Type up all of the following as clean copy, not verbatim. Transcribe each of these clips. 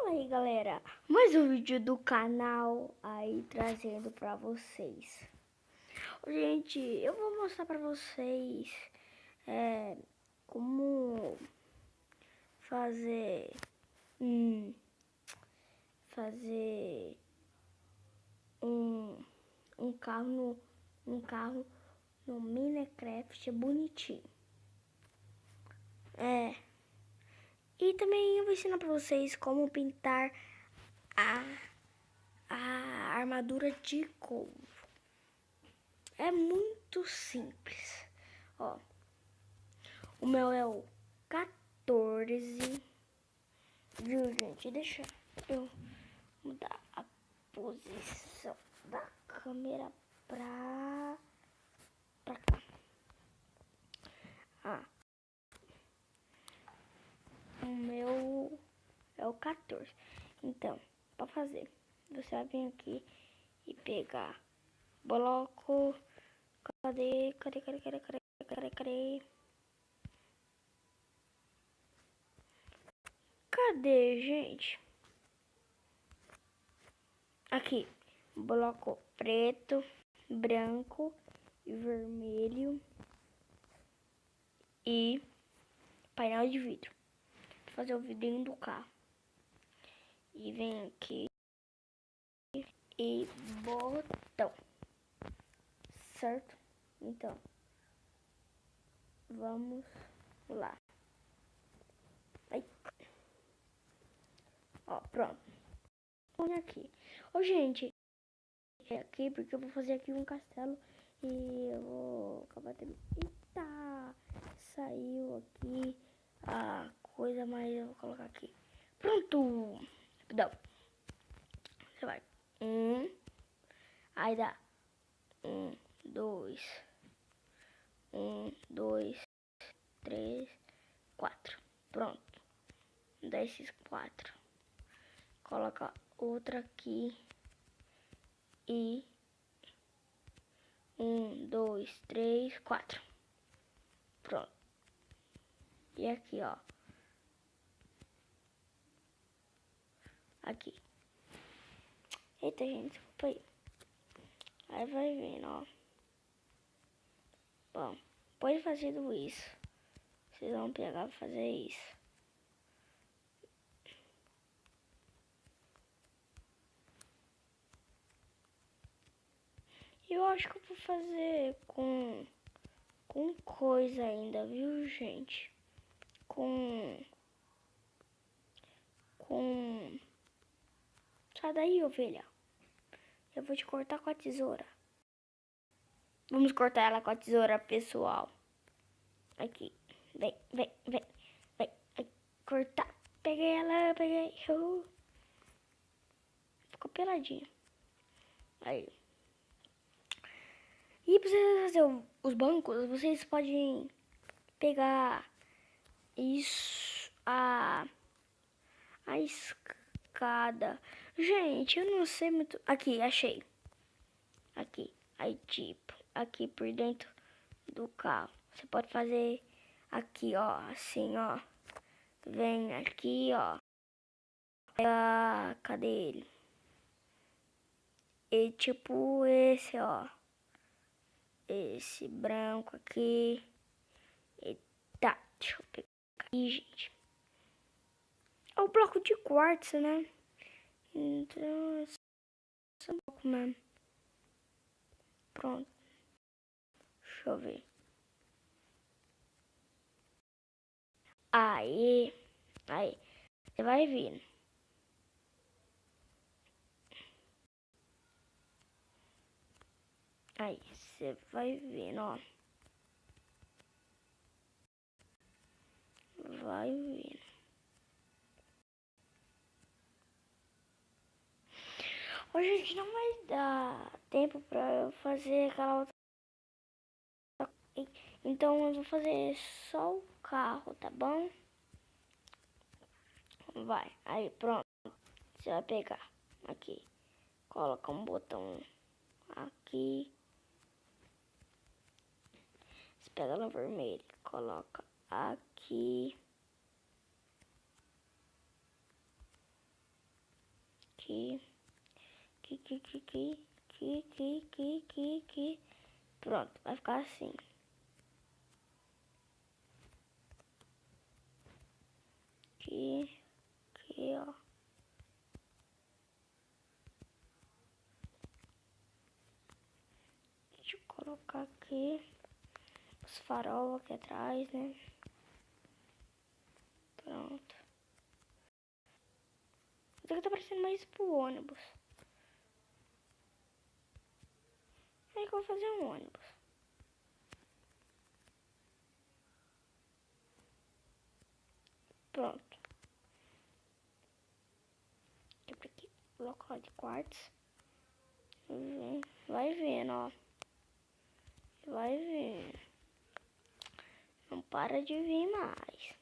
Fala aí, galera, mais um vídeo do canal aí trazendo pra vocês. Gente, eu vou mostrar pra vocês como fazer um carro no Minecraft bonitinho. E também eu vou ensinar pra vocês como pintar a armadura de couro. É muito simples. Ó, o meu é o 14. Viu, gente? Deixa eu mudar a posição da câmera pra cá. O meu é o 14. Então, para fazer, você vai vir aqui e pegar bloco. Cadê? Cadê, gente? Aqui, bloco preto, branco e vermelho e painel de vidro. Vou fazer o vidrinho do carro. E vem aqui e botão. Certo? Então, vamos lá. Aí. Ó, pronto. Põe aqui. Ô, gente, é aqui porque eu vou fazer aqui um castelo e eu vou acabar tendo... Eita! Saiu aqui a coisa, mas eu vou colocar aqui. Pronto! Não. Você vai. Aí dá. 1, 2, 3, 4. Pronto. Dá esses 4. Coloca outra aqui. E 1, 2, 3, 4. Pronto. E aqui, ó. Aqui. Eita, gente, desculpa aí. Aí vai vendo, ó. Bom, depois de fazer tudo isso, vocês vão pegar e fazer isso. Eu acho que eu vou fazer com coisa ainda, viu, gente? Sai daí, ovelha. Eu vou te cortar com a tesoura. Vamos cortar ela com a tesoura, pessoal. Aqui. Vem. Cortar. Peguei ela, peguei. Ficou peladinha. Aí. E pra vocês fazer os bancos, vocês podem pegar isso, a escada. Gente, eu não sei muito. Aqui, achei. Aqui. Aí, tipo, aqui por dentro do carro. Você pode fazer aqui, ó. Assim, ó. Vem aqui, ó. Cadê ele? E tipo esse, ó. Esse branco aqui. E tá, deixa eu pegar aqui, gente. É o bloco de quartzo, né? Então, é um pouco mesmo. Pronto. Deixa eu ver. Aí. Você vai vir. Aí, você vai vendo, ó. Vai vendo. Hoje a gente não vai dar tempo pra eu fazer aquela outra. Então eu vou fazer só o carro, tá bom? Vai. Aí, pronto. Você vai pegar aqui. Coloca um botão aqui. Você pega no vermelho. Coloca aqui. aqui. Aqui. Pronto, vai ficar assim. Aqui, ó. Deixa eu colocar aqui os farol aqui atrás, né? Pronto. Isso aqui tá parecendo mais pro ônibus. Aí que eu vou fazer um ônibus. Pronto. Aqui, local de quartos. Vai vendo, ó. Vai vendo. Não para de vir mais.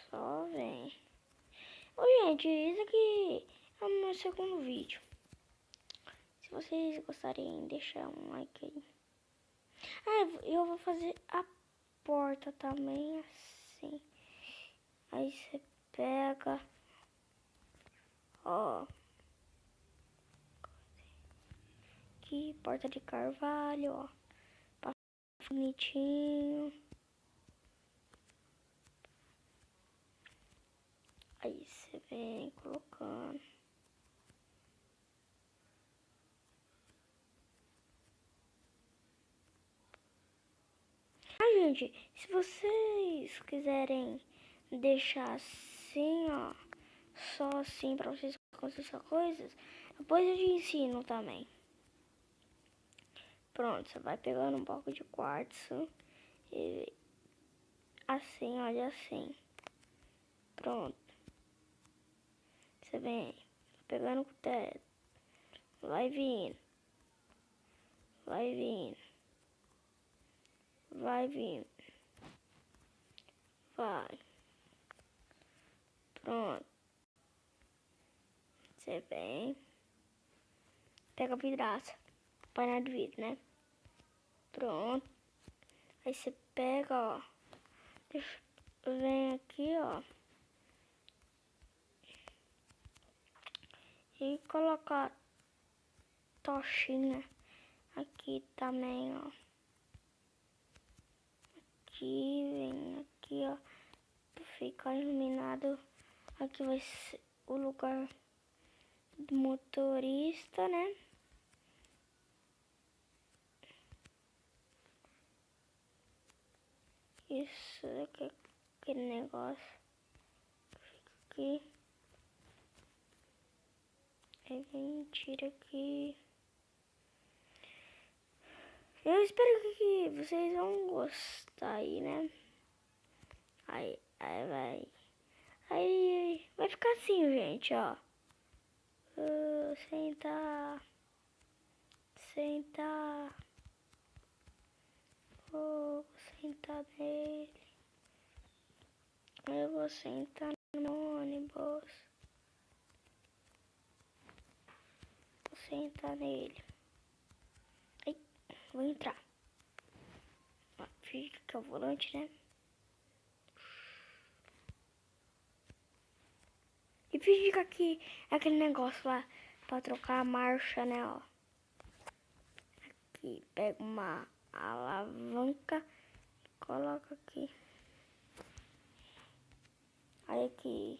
Só vem. Ô, gente, isso aqui é o meu segundo vídeo. Se vocês gostarem, deixa um like aí. Ah, eu vou fazer a porta também, assim. Aí você pega, ó. Aqui, porta de carvalho, ó. Passa bonitinho. Aí você vem colocando. Ah, gente, se vocês quiserem deixar assim, ó, só assim pra vocês construírem coisas, depois eu te ensino também. Pronto, você vai pegando um bloco de quartzo e assim, olha assim. Pronto. Você vem pegando com o teto. Vai vindo. Vai vindo. Vai vindo. Vai. Pronto. Você vem. Pega a vidraça. Painel de vidro, né? Pronto. Aí você pega, ó. Vem aqui, ó. E coloca a tochinha aqui também, ó. Aqui, vem aqui, ó. Pra ficar iluminado. Aqui vai ser o lugar do motorista, né? Isso aqui é aquele negócio. Fica aqui. Aí vem, tira aqui. Eu espero que vocês vão gostar aí, né? Aí vai. Aí vai ficar assim, gente, ó. Sentar. Vou sentar nele. Eu vou sentar no ônibus. Vou sentar nele. Ai, vou entrar. Fica que é o volante, né? E fica aqui aquele negócio lá pra trocar a marcha, né, ó. Aqui, pega uma alavanca, coloca aqui. Aí aqui,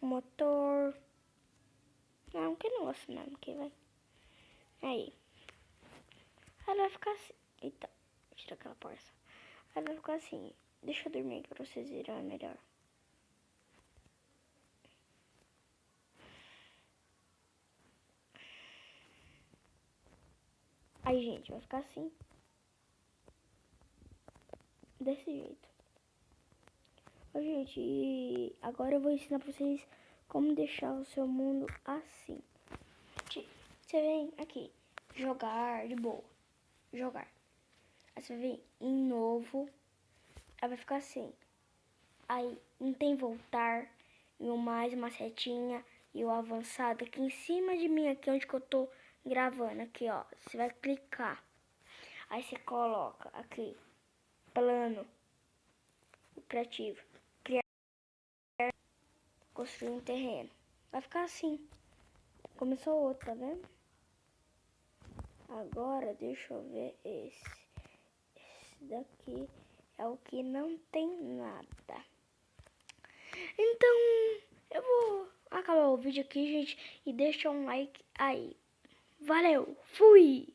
o motor. Não, que negócio mesmo que vai. Aí. Ela vai ficar assim. Eita, tira aquela porta. Ela vai ficar assim. Deixa eu dormir aqui pra vocês verem, é melhor. Aí, gente, vai ficar assim. Desse jeito. Ó, gente, e agora eu vou ensinar pra vocês como deixar o seu mundo assim. Você vem aqui, jogar de boa. Jogar. Aí você vem em novo. Aí vai ficar assim. Aí não tem voltar. E o mais, uma setinha. E o avançado aqui em cima de mim, aqui onde que eu tô gravando. Aqui, ó. Você vai clicar. Aí você coloca aqui. Plano. Criativo. Criar. Construir um terreno. Vai ficar assim. Começou outro, tá vendo? Agora, deixa eu ver esse. Esse daqui é o que não tem nada. Então, eu vou acabar o vídeo aqui, gente. E deixa um like aí. Valeu, fui!